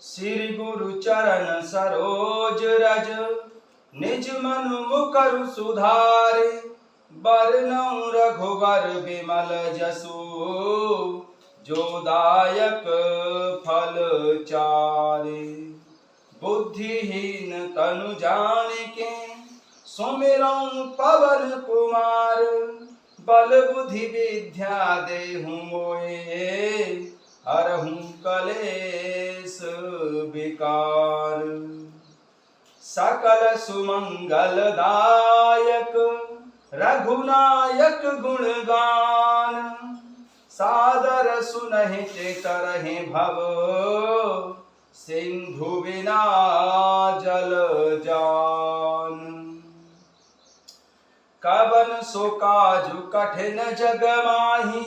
श्री गुरु चरण सरोज रज, निज मनु मुकर सुधारे। बरनउँ रघुबर बिमल जसु, जो दायक फल चारे। बुद्धिहीन तनु जानिके, सुमिरउँ पवन कुमार। बल बुद्धि विद्या देहु मोए, हरहु कलेस विकार। सकल सुमंगल दायक, रघुनायक गुणगान। सादर सुनहिते तरहि भव, सिंधु बिना जल जान। कवन सो काजु कठिन जग माही,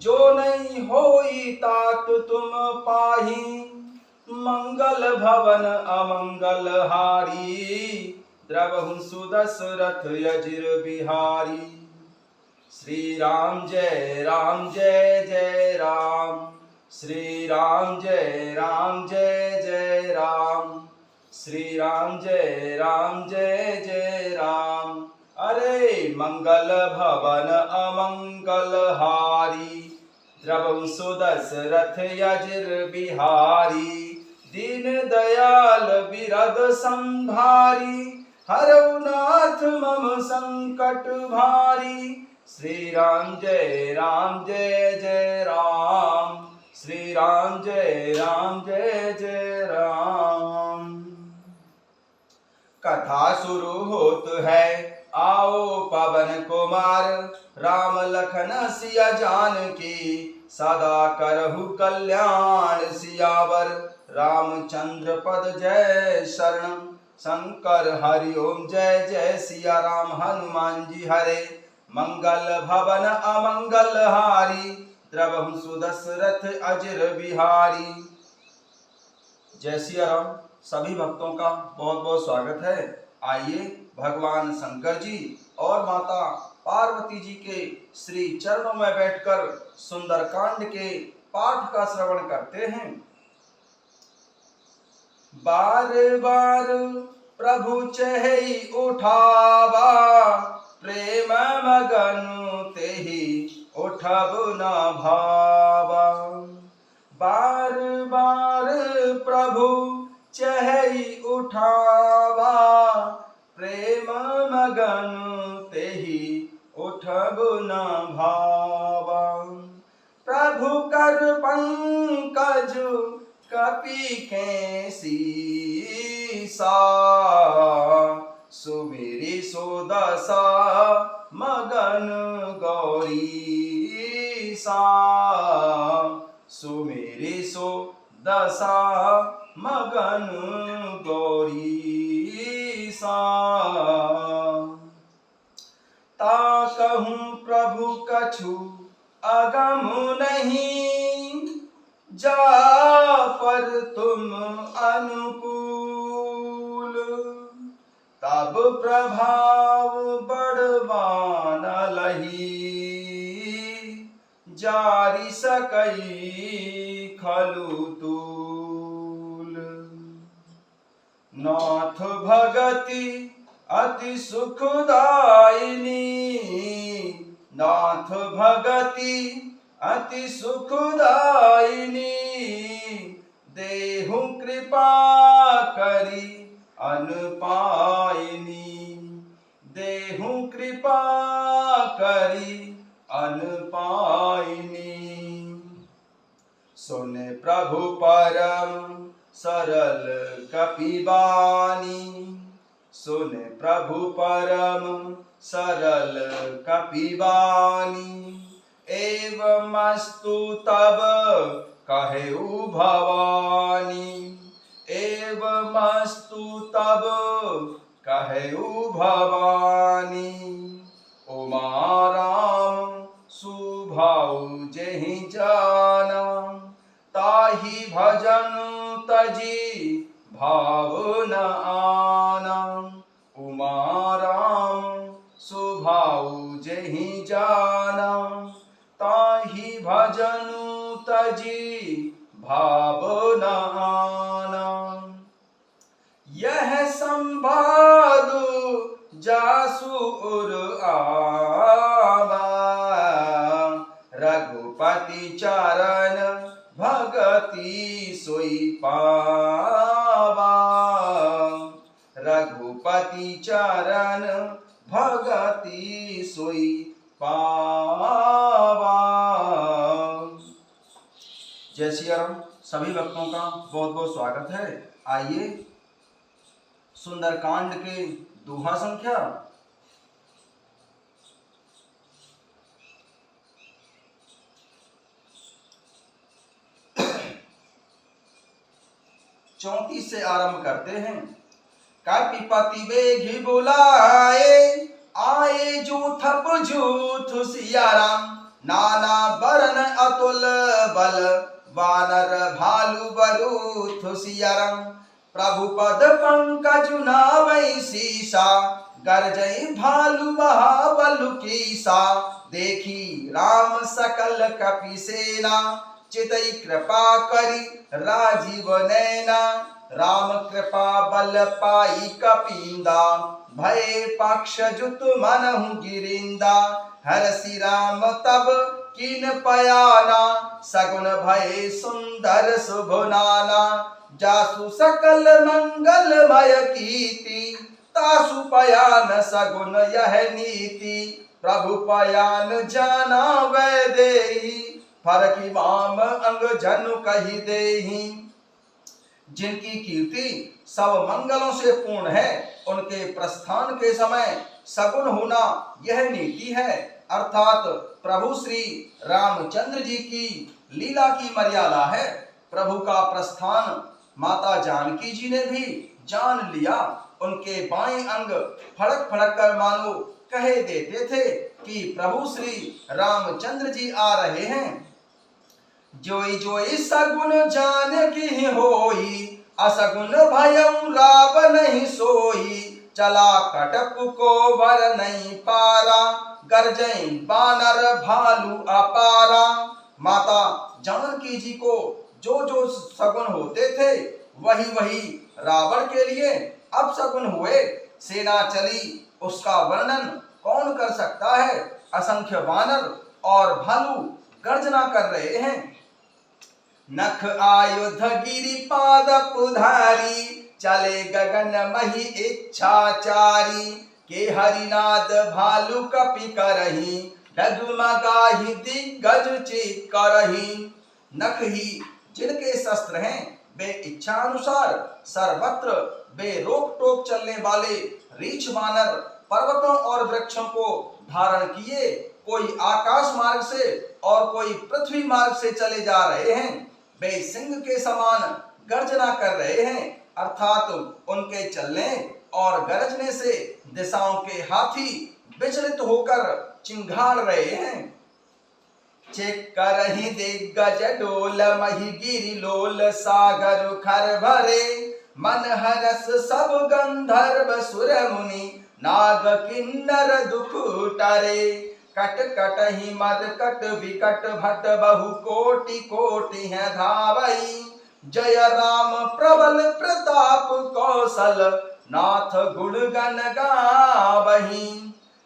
जो नहीं होई तात तुम पाही। मंगल भवन अमंगल हारी, द्रवहु सुदशरथ अजिर बिहारी। श्री राम जय जय राम, श्री राम जय राम, श्री राम जय राम। अरे मंगल भवन अमंगल हारी, द्रवहु सुदशरथ अजिर बिहारी। दीन दयाल बिरद संभारी, हरौ नाथ मम संकट भारी। श्री राम जय राम, श्री राम जय राम। कथा शुरू होत है, आओ पवन कुमार। राम लखन सिया जानकी, सदा करहु कल्याण सियावर। रामचंद्र पद जय शरणम, शंकर हरि ओम जय जय सिया राम। हनुमान जी हरे, मंगल भवन अमंगल हारी। द्रवहु सुदशरथ अजिर बिहारी। जय सिया राम। सभी भक्तों का बहुत बहुत स्वागत है। आइए भगवान शंकर जी और माता पार्वती जी के श्री चरणों में बैठकर सुंदरकांड के पाठ का श्रवण करते हैं। बार बार प्रभु चेहि उठावा, प्रेम मगन तेहि उठब न भावा। बार बार प्रभु चेहि उठावा, प्रेम मगन तेहि उठब न भावा। प्रभु कर पंकज कपि के सीसा, सुमिरि सो दशा मगन गौरीसा। सुमिरि सो दशा मगन गौरीसा। ताकहु प्रभु कछु अगम नहीं, जा पर तुम अनुकूल। तब प्रभाव बड़वान लही, जारी सकई खलु तूल। नाथ भगति अति सुखदायिनी, नाथ भगति अति सुखदायिनी। देहु कृपा करी अनुपायिनी, देहु कृपा करी अनुपायिनी। सुने प्रभु परम सरल कपिबानी, सुने प्रभु परम सरल कपिबानी। एवमस्तु तब कहेउ भवानी, एवमस्तु तब कहेउ भवानी। उमा राम सुभाउ जेहि जाना, ताहि भजन तजी भाव न आना। उमा राम सुभाउ जेहि जाना, ताहि भजन तजी भाव न आना। संवादु जासु उर आवा। रघुपति चरण भगति सोई पावा। रघुपति चरण भगति सोई पावा। जय सिया राम। सभी भक्तों का बहुत बहुत स्वागत है। आइए सुंदरकांड के दोहा संख्या 34 से आरंभ करते हैं। कपिपति बेघि बुलाए, आए जो थप झूठ सिया राम। नाना बरन अतुल बल, वानर भालु बरूथ सिया राम। प्रभु पद पंकज नावै सीसा, गरजई भालु महाबलु कीसा। देखी राम सकल कपि सेना, चितई कृपा करी राजीव नैना। राम कृपा बल पाई कपिंदा, भय पक्ष जुत मनहु गिरिंदा। हरसि राम तब कीन पयाना, सगुन भय सुंदर शुभ नाना। जासु सकल मंगलमय कीर्ति, तासु पयान सगुन यह नीति। प्रभु पयान जाना वैदेही, फरकी माम अंग जनु कही देही। जिनकी कीर्ति सब मंगलों से पूर्ण है, उनके प्रस्थान के समय सगुन होना यह नीति है। अर्थात प्रभु श्री रामचंद्र जी की लीला की मर्यादा है। प्रभु का प्रस्थान माता जानकी जी ने भी जान लिया। उनके बाएं अंग फड़क फड़क कर मानो कहे देते थे कि प्रभु श्री रामचंद्र जी आ रहे हैं। जोई जोई सगुन जानकी होई, असगुन भयउ राव नहीं सोई। चला कटक को वर नहीं पारा, गरजई बानर भालू अपारा। माता जानकी जी को जो जो सगुन होते थे वही वही रावण के लिए अब सगुन हुए। सेना चली उसका वर्णन कौन कर सकता है। असंख्य बानर और भालू गर्जना कर रहे हैं। नख आयुध गिरि पाद पुधारी, चले गगन मही इच्छाचारी। के हरिनाद भालु कपि करही, डगमगाहि दिग्गज चित करही। नख ही जिनके शस्त्र हैं, वे इच्छा अनुसार सर्वत्र बेरोक टोक चलने वाले रीछ बानर पर्वतों और वृक्षों को धारण किए कोई आकाश मार्ग से और कोई पृथ्वी मार्ग से चले जा रहे हैं। वे सिंह के समान गर्जना कर रहे हैं। अर्थात उनके चलने और गरजने से दिशाओं के हाथी विचलित होकर चिंघाड़ रहे हैं। चेक करहि दिग्गज डोल, मही गिरि लोल सागर खर भरे। मन हरस सब गंधर्व सुर मुनि, नाग किन्नर दुख टरे। कट कटहि मरकट विकट भट, बहु कोटि कोटि है धावई। जय राम प्रबल प्रताप कौशल, नाथ गुण गण गावही।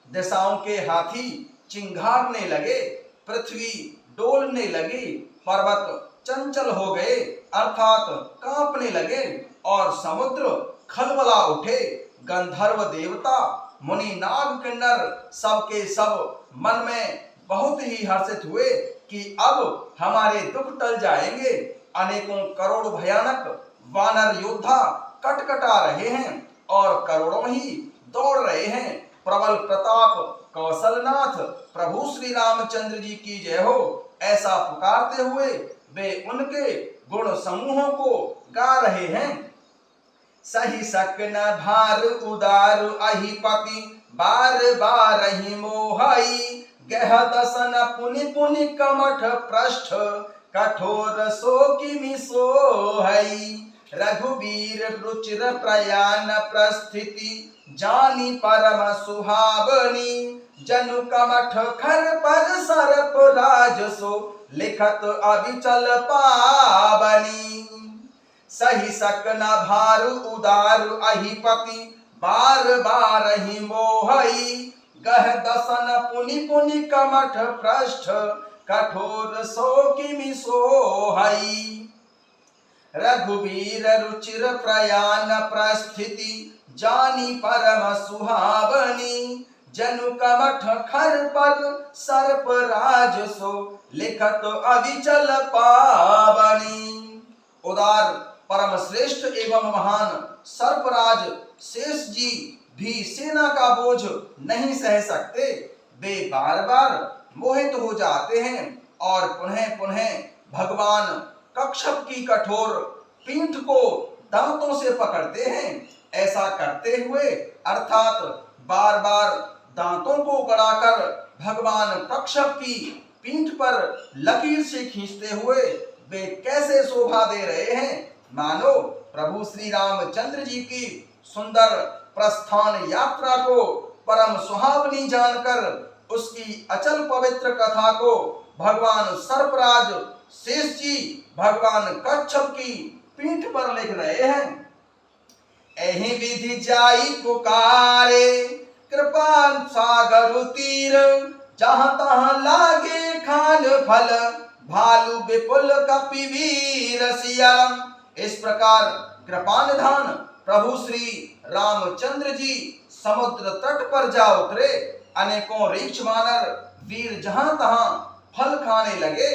दिशाओं के हाथी चिंघाड़ने लगे, पृथ्वी डोलने लगी, पर्वत चंचल हो गए अर्थात कांपने लगे और समुद्र खलबला उठे। गंधर्व देवता मुनि नाग किन्नर सबके सब मन में बहुत ही हर्षित हुए कि अब हमारे दुख टल जाएंगे। अनेकों करोड़ भयानक वानर योद्धा कटकटा रहे हैं और करोड़ों ही दौड़ रहे हैं। प्रबल प्रताप कौशलनाथ प्रभु श्री रामचंद्र जी की जय हो, ऐसा पुकारते हुए वे उनके गुण समूहों को गा रहे हैं। सही सकन भार उदार अहिपति, बार बार ही मोहाई। गह दसन पुनि पुनि कमठ पृष्ठ, कठोर सो किमि सोहई। रघुवीर रुचिर प्रयाण प्रस्थिति, जानी परम सुहावनी। जनु कमठ खर पर सर्प राजसो, लिखत अविचल पावनी। सही सही सक न भार उदार अहिपति बार बार ही मोहई गह दसन पुनि पुनि कमठ पृष्ठ कठोर सो किमि सोहई रघुवीर रुचिर प्रयाण प्रस्थिति जानी परम सुहावनी जनु कमठ खर पर सर्प राज सो लिखत अविचल पावनी। उदार परम श्रेष्ठ एवं महान सर्पराज शेष जी भी सेना का बोझ नहीं सह सकते। वे बार बार मोहित हो जाते हैं और पुनः पुनः भगवान कच्छप की कठोर पीठ को दांतों से पकड़ते हैं। ऐसा करते हुए अर्थात बार बार दांतों को गड़ाकर भगवान कच्छप की पीठ पर लकीर से खींचते हुए वे कैसे शोभा दे रहे हैं, मानो प्रभु श्री रामचंद्र जी की सुंदर प्रस्थान यात्रा को परम सुहावनी जानकर उसकी अचल पवित्र कथा को भगवान सर्पराज शेष जी भगवान कच्छप की पीठ पर लिख रहे हैं। एहि विधि जाई पुकारे कृपा सागर तीर जहां तहां लागे खान फल भालू विपुल कपिवीर सिया। इस प्रकार कृपानिधान प्रभु श्री रामचंद्र जी समुद्र तट पर जा उतरे। अनेकों रीछ वानर वीर जहां तहां फल खाने लगे।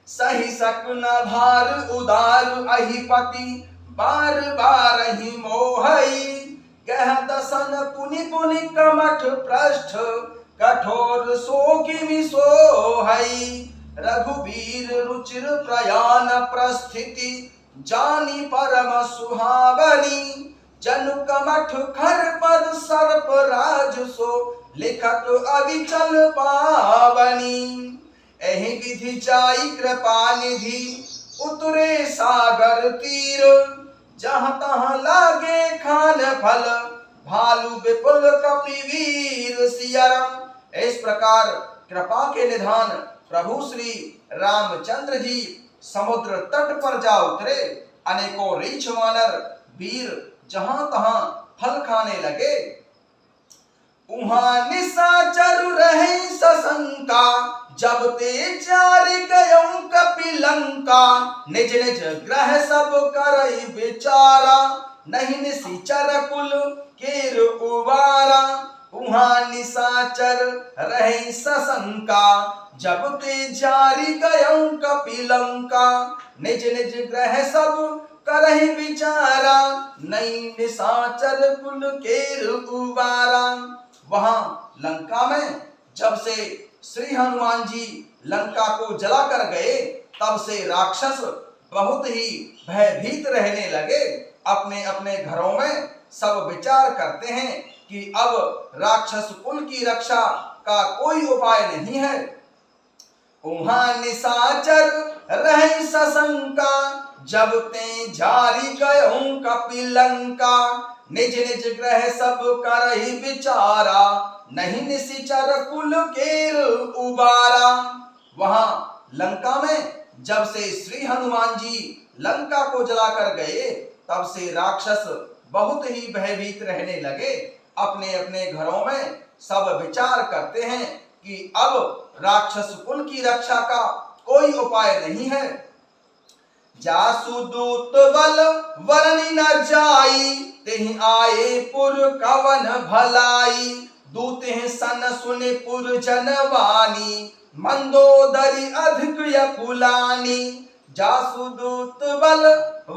सही सक न भार उदार अहिपति बार बार ही मोहई गह दसन पुनि पुनि कमठ पृष्ठ कठोर सो किमि सोहई रघुवीर रुचिर प्रयाण प्रस्थिति जानी परम सुहावनी जनु कमठ खर पर सर्प राज सो लिखत अविचल पावनी। एहि विधि जाई कृपा निधि उतरे सागर तीर जहां तहां लागे खान फल भालू विपुल कपिवीर सियरम। इस प्रकार कृपा के निधान प्रभु श्री रामचंद्र जी समुद्र तट पर जा उतरे। अनेकों रीछ वानर वीर जहां तहां फल खाने लगे। उहाँ निशाचर रहे सशंका जब ते जारी गयों कपिलंका निज निज ग्रह सब करई विचारा नहीं निशाचर कुल केर उवारा। उहाँ निशाचर रहे सशंका जब ते जारी गयों कपिलंका निज निज ग्रह सब करहि विचारा नहीं निशाचर कुल केर उवारा। वहां लंका में जब से श्री हनुमान जी लंका को जलाकर गए तब से राक्षस बहुत ही भयभीत रहने लगे। अपने अपने घरों में सब विचार करते हैं कि अब राक्षस कुल की रक्षा का कोई उपाय नहीं है। उहाँ निशाचर रहे सशंका जब ते जारी गयों कपिलंका निज निज ग्रह सब करहि विचारा नहीं निशाचर कुल केर उबारा। वहां लंका में जब से श्री हनुमान जी लंका को जलाकर गए तब से राक्षस बहुत ही भयभीत रहने लगे। अपने अपने घरों में सब विचार करते हैं कि अब राक्षस कुल की रक्षा का कोई उपाय नहीं है। जासु दूत बल वरनि न जाई तेहि आए पुर कवन भलाई दूत सन सुने पुर जनवानी मंदोदरी अधिक यकुलानी। जासु दूत बल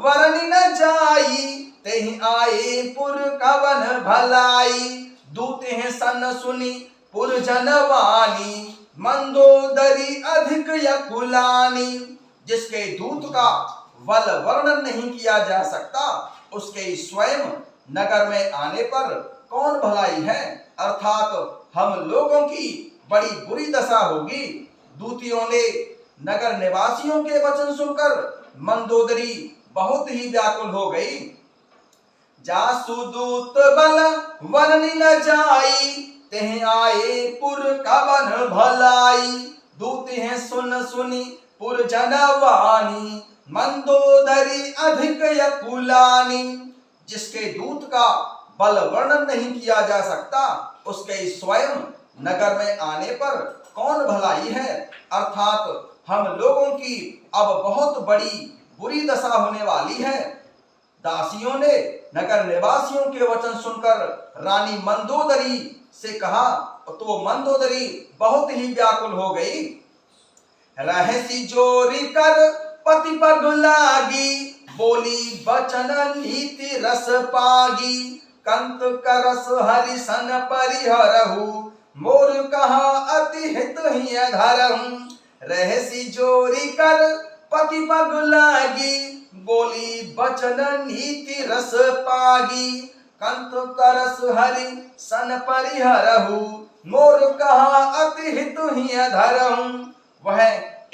वरनि न जाई तेहि आए पुर कवन भलाई दूत सन सुनी पुर जनवानी मंदोदरी अधिक यकुलानी। जिसके दूत का बल वर्णन नहीं किया जा सकता उसके स्वयं नगर में आने पर कौन भलाई है, अर्थात हम लोगों की बड़ी बुरी दशा होगी। दूतियों ने नगर निवासियों के वचन सुनकर मंदोदरी बहुत ही व्याकुल हो गई। जासु दूत बल वरनि न जाई तेहि आए पुर कवन भलाई दूत हैं सुन सुनी पुर जनवानी मंदोदरी अधिक यकुलानी, जिसके दूत का बल वर्णन नहीं किया जा सकता, उसके स्वयं नगर में आने पर कौन भलाई है। अर्थात हम लोगों की अब बहुत बड़ी बुरी दशा होने वाली है। दासियों ने नगर निवासियों के वचन सुनकर रानी मंदोदरी से कहा तो मंदोदरी बहुत ही व्याकुल हो गई। रहसी जोरी कर पति पग लागी, बोली बचन नीति रस पागी। कंत करस हरि सन परिहरहु, मोर कहा अति हित ही धरहु। रहसी जोरी कर पति पग लागी, बोली बचन नीति रस पागी। कंत करस हरि सन परिहरहु, मोर कहा अति हित ही धरहु। वह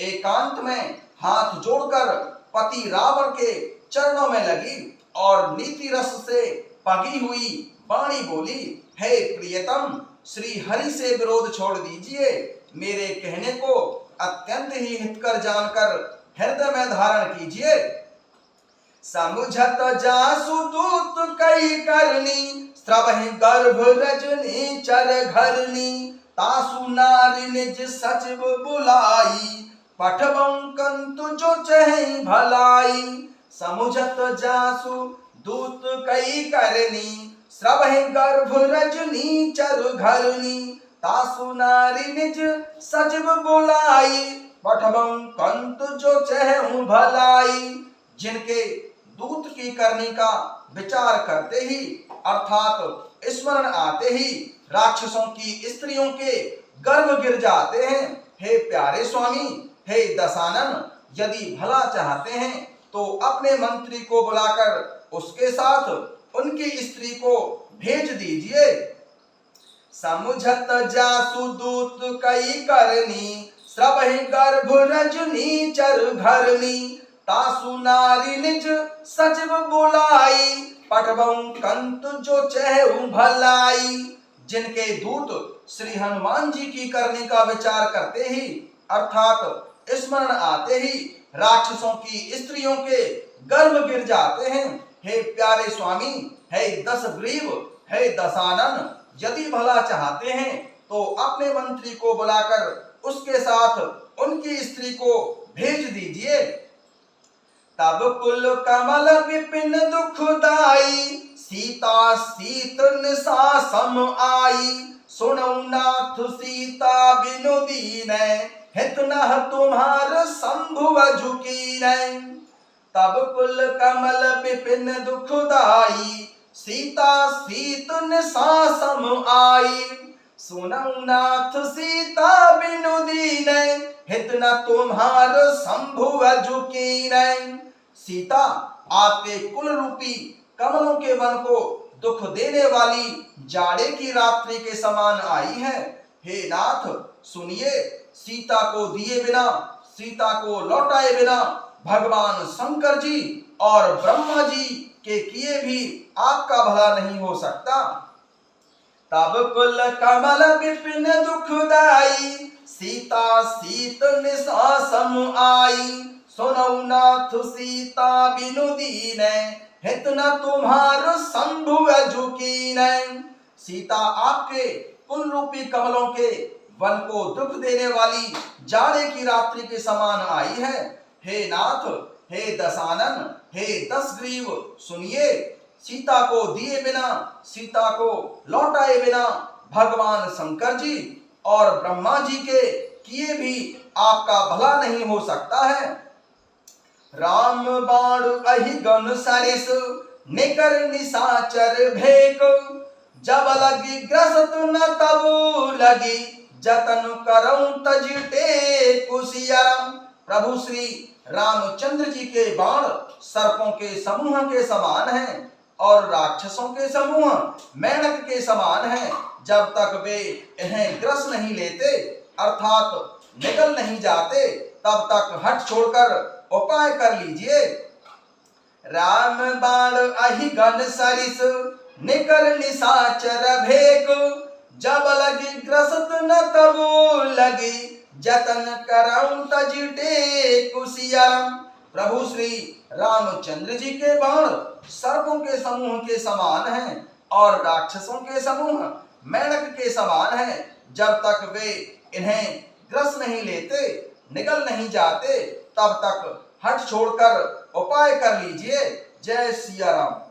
एकांत में हाथ जोड़कर पति रावण के चरणों में लगी और नीति रस से पगी हुई वाणी बोली, हे प्रियतम, श्री हरि से विरोध छोड़ दीजिए। मेरे कहने को अत्यंत ही हितकर जानकर हृदय में धारण कीजिए। समुझत जासु दूत कई करनी, स्रवहि गर्भ रजनी चर घरनी। तासु नारी निज सचिव बुलाई, पठबं कंतु जो चहि भलाई। समुझत जासु दूत कई करनी, स्रवहि गर्भ रजनी चर घरनी। तासु नारी निज सचिव बुलाई, पठबं कंतु जो चहु भलाई। जिनके दूत की करनी का विचार करते ही अर्थात स्मरण आते ही राक्षसों की स्त्रियों के गर्भ गिर जाते हैं। हे प्यारे स्वामी, हे दशानन, यदि भला चाहते हैं तो अपने मंत्री को बुलाकर उसके साथ उनकी स्त्री को भेज दीजिए। समुझत जासु दूत कई करनी, स्रवहि गर्भ रजनी चर घरनी। तासु नारी निज सचिव बुलाई, पठबं कंतु जो चहु भलाई। जिनके दूत श्री हनुमान जी की करने का विचार करते ही अर्थात स्मरण आते ही राक्षसों की स्त्रियों के गर्भ गिर जाते हैं। हे प्यारे स्वामी, हे दशग्रीव, हे दशानन, यदि भला चाहते हैं तो अपने मंत्री को बुलाकर उसके साथ उनकी स्त्री को भेज दीजिए। तब कुल कमल विपिन दुखदाई, सीता सीत निशा सम आई। सुनौ नाथ सीता बिनु दीनै, हित नह तुम्हार शंभु झुकीनै। तब कुल कमल विपिन दुखदाई, सीता सीत निशा सम आई। सुनौ नाथ सीता बिनु दीनै, हित न तुम्हार शंभु झुकीनै। सीता आपके कुल रूपी कमलों के वन को दुख देने वाली जाड़े की रात्रि के समान आई है। हे नाथ, सुनिए, सीता को दिए बिना, सीता को लौटाए बिना भगवान शंकर जी और ब्रह्मा जी के किए भी आपका भला नहीं हो सकता। तब कुल कमल विपिन दुखदाई, सीता सीत निशा सम आई। सुनौ नाथ सीता बिनु दीनै, हित न तुम्हार शंभु झुकीनै। सीता आपके कुल रूपी कमलों के वन को दुख देने वाली जाड़े की रात्रि के समान आई है। हे नाथ, हे दशानन, हे दशग्रीव, सुनिए, सीता को दिए बिना, सीता को लौटाए बिना भगवान शंकर जी और ब्रह्मा जी के किए भी आपका भला नहीं हो सकता है। राम बाण अहि गन सरिस, निकर निशाचर भेक। जब लगी ग्रसत न तब लगी, जतन करऊं तजटे कुशियरम। प्रभु श्री रामचंद्र जी के बाण सर्पों के समूह के समान हैं और राक्षसों के समूह मेंढक के समान हैं। जब तक वे इन्हें ग्रस नहीं लेते अर्थात निकल नहीं जाते, तब तक हट छोड़कर उपाय कर लीजिए। राम बाण अहि गन सरिस, निकर निशाचर भेक। जब लगी ग्रसत न तब लगी, जतन करऊं तजटे कुशियरम। प्रभु श्री रामचंद्र जी के बाण सर्पों के समूह के समान हैं और राक्षसों के समूह मेंढक के समान हैं। जब तक वे इन्हें ग्रस नहीं लेते, निगल नहीं जाते, तब तक हट छोड़कर उपाय कर लीजिए। जय सिया राम।